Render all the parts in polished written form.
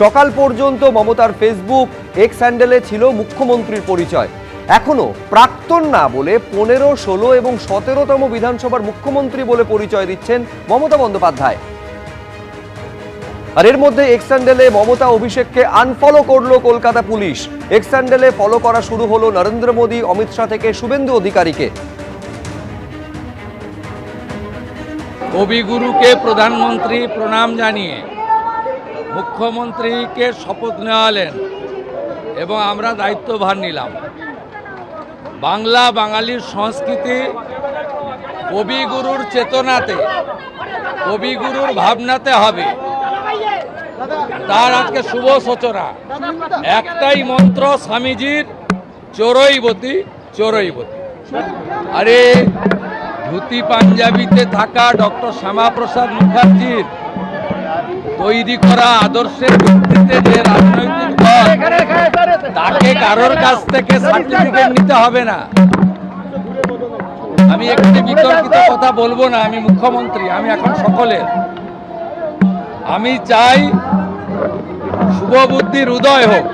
সকাল পর্যন্ত মমতার ফেসবুক এক্স হ্যান্ডেলে ছিল মুখ্যমন্ত্রীর পরিচয়। এখনো প্রাক্তন না বলে 15, 16 এবং 17তম বিধানসভার মুখ্যমন্ত্রী বলে পরিচয় দিচ্ছেন মমতা বন্দ্যোপাধ্যায়। আর এর মধ্যে এক্স হ্যান্ডেলে মমতা অভিষেককে আনফলো করলো কলকাতা পুলিশ। এক্স হ্যান্ডেলে ফলো করা শুরু হলো নরেন্দ্র মোদী, অমিত শাহ থেকে শুভেন্দু অধিকারীকে। কবিগুরুকে প্রধানমন্ত্রী প্রণাম জানিয়ে মুখ্যমন্ত্রীকে শপথ নেওয়ালেন এবং আমরা দায়িত্বভার নিলাম। বাংলা বাঙালির সংস্কৃতি কবিগুরুর চেতনাতে, কবিগুরুর ভাবনাতে হবে, তার আজকে শুভ সূচনা। একটাই মন্ত্র স্বামীজির, চোরইবতী চোরইবতী। আরে ধুতি পাঞ্জাবিতে থাকা ডক্টর শ্যামাপ্রসাদ মুখার্জির তৈরি করা আদর্শের ভিত্তিতে যে রাজনৈতিক দল, তাকে কারোর কাছ থেকে সার্টিফিকেট নিতে হবে না। আমি একটি বিতর্কিত কথা বলবো না, আমি মুখ্যমন্ত্রী, আমি এখন সকলের। আমি চাই শুভবুদ্ধির উদয় হোক।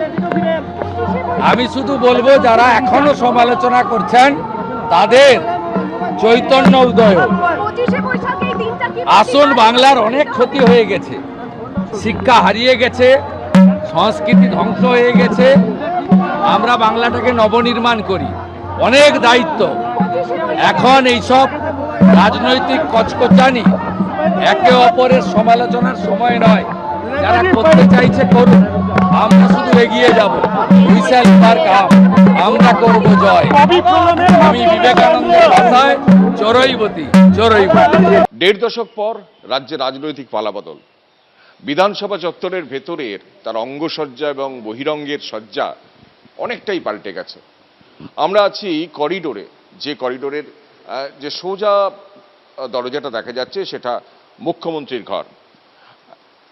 আমি শুধু বলবো যারা এখনো সমালোচনা করছেন তাদের চৈতন্য উদয় হোক। আসল বাংলার অনেক ক্ষতি হয়ে গেছে, শিক্ষা হারিয়ে গেছে, সংস্কৃতি ধ্বংস হয়ে গেছে। আমরা বাংলাটাকে নবনির্মাণ করি, অনেক দায়িত্ব। এখন এইসব রাজনৈতিক কচকচানি, একে অপরের সমালোচনার সময় নয়। যারা করতে চাইছে করুন, আমরা শুধু এগিয়ে যাব। আমরা করব জয়। আমি বিবেকানন্দের ভাষায় চোরইবতী চোরইবতী। 1.5 দশক পর রাজ্যে রাজনৈতিক পালাবদল। বিধানসভা চত্বরের ভেতরের তার অঙ্গসজ্জা এবং বহিরঙ্গের সজ্জা অনেকটাই পাল্টে গেছে। আমরা আছি করিডোরে, যে করিডোরের যে সোজা দরজাটা দেখা যাচ্ছে সেটা মুখ্যমন্ত্রীর ঘর।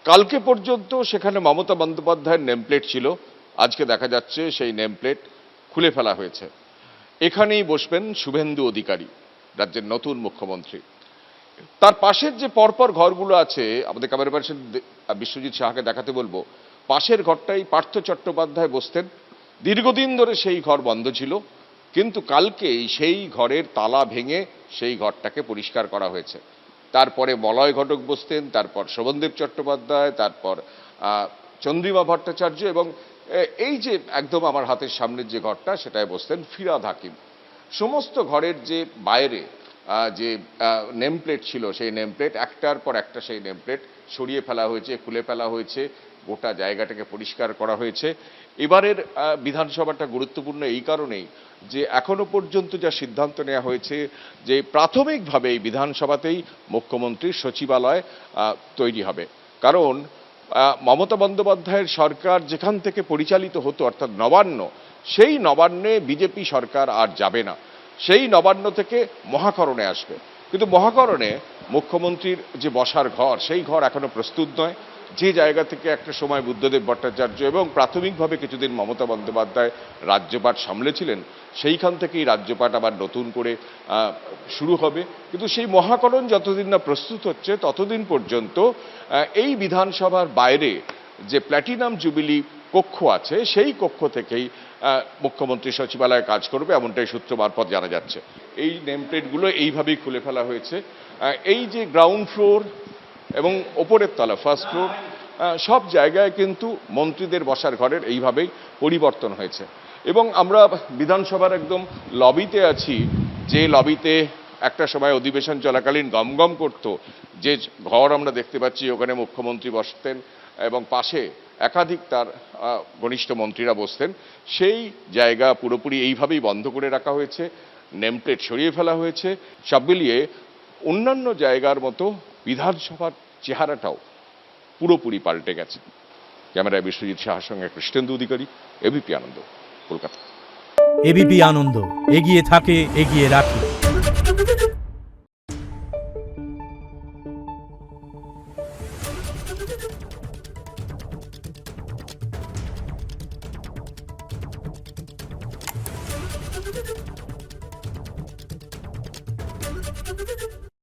কালকে পর্যন্ত সেখানে মমতা বন্দ্যোপাধ্যায়ের নেমপ্লেট ছিল, আজকে দেখা যাচ্ছে সেই নেমপ্লেট খুলে ফেলা হয়েছে। এখানেই বসবেন শুভেন্দু অধিকারী, রাজ্যের নতুন মুখ্যমন্ত্রী। তার পাশের যে পরপর ঘরগুলো আছে, আমাদের ক্যামেরা পার্সন বিশ্বজিৎ সাহাকে দেখাতে বলবো, পাশের ঘরটাই পার্থ চট্টোপাধ্যায় বসতেন। দীর্ঘদিন ধরে সেই ঘর বন্ধ ছিল, কিন্তু কালকেই সেই ঘরের তালা ভেঙে সেই ঘরটাকে পরিষ্কার করা হয়েছে। তারপরে মলয় ঘটক বসতেন, তারপর শোভনদেব চট্টোপাধ্যায়, তারপর চন্দ্রিমা ভট্টাচার্য, এবং এই যে একদম আমার হাতের সামনের যে ঘরটা সেটায় বসতেন ফিরহাদ হাকিম। সমস্ত ঘরের যে বাইরে যে নেমপ্লেট ছিল, সেই নেমপ্লেট একটার পর একটা সেই নেমপ্লেট সরিয়ে ফেলা হয়েছে, খুলে ফেলা হয়েছে, গোটা জায়গাটাকে পরিষ্কার করা হয়েছে। এবারের বিধানসভাটা গুরুত্বপূর্ণ এই কারণেই যে এখনো পর্যন্ত যা সিদ্ধান্ত নেওয়া হয়েছে যে প্রাথমিকভাবে এই বিধানসভাতেই মুখ্যমন্ত্রীর সচিবালয় তৈরি হবে। কারণ মমতা বন্দ্যোপাধ্যায়ের সরকার যেখান থেকে পরিচালিত হতো, অর্থাৎ নবান্ন, সেই নবান্নে বিজেপি সরকার আর যাবে না। সেই নবান্ন থেকে মহাকরণে আসবে। কিন্তু মহাকরণে মুখ্যমন্ত্রীর যে বসার ঘর, সেই ঘর এখনো প্রস্তুত নয়। যে জায়গা থেকে একটা সময় বুদ্ধদেব ভট্টাচার্য এবং প্রাথমিকভাবে কিছুদিন মমতা বন্দ্যোপাধ্যায় রাজ্যপাট সামলেছিলেন, সেইখান থেকেই রাজ্যপাট আবার নতুন করে শুরু হবে। কিন্তু সেই মহাকরণ যতদিন না প্রস্তুত হচ্ছে ততদিন পর্যন্ত এই বিধানসভার বাইরে যে প্ল্যাটিনাম জুবিলি কক্ষ আছে, সেই কক্ষ থেকেই মুখ্যমন্ত্রী সচিবালয়ে কাজ করবে, এমনটাই সূত্র মারফত জানা যাচ্ছে। এই নেমপ্লেটগুলো এইভাবেই খুলে ফেলা হয়েছে। এই যে গ্রাউন্ড ফ্লোর এবং ওপরের তলা, ফার্স্ট ফ্লোর, সব জায়গায় কিন্তু মন্ত্রীদের বসার ঘরের এইভাবেই পরিবর্তন হয়েছে। এবং আমরা বিধানসভার একদম লবিতে আছি, যে লবিতে একটা সময় অধিবেশন চলাকালীন গমগম করত, যে ঘর আমরা দেখতে পাচ্ছি, ওখানে মুখ্যমন্ত্রী বসতেন এবং পাশে একাধিক তার ঘনিষ্ঠ মন্ত্রীরা বসতেন। সেই জায়গা পুরোপুরি এইভাবেই বন্ধ করে রাখা হয়েছে, নেমপ্লেট সরিয়ে ফেলা হয়েছে। সব মিলিয়ে অন্যান্য জায়গার মতো বিধানসভার চেহারাটাও পুরোপুরি পাল্টে গেছে। ক্যামেরায় বিশ্বজিৎ সাহার সঙ্গে কৃষ্ণেন্দু অধিকারী, এবিপি আনন্দ, কলকাতা। এবিপি আনন্দ, এগিয়ে থাকে, এগিয়ে রাখে। Thank you.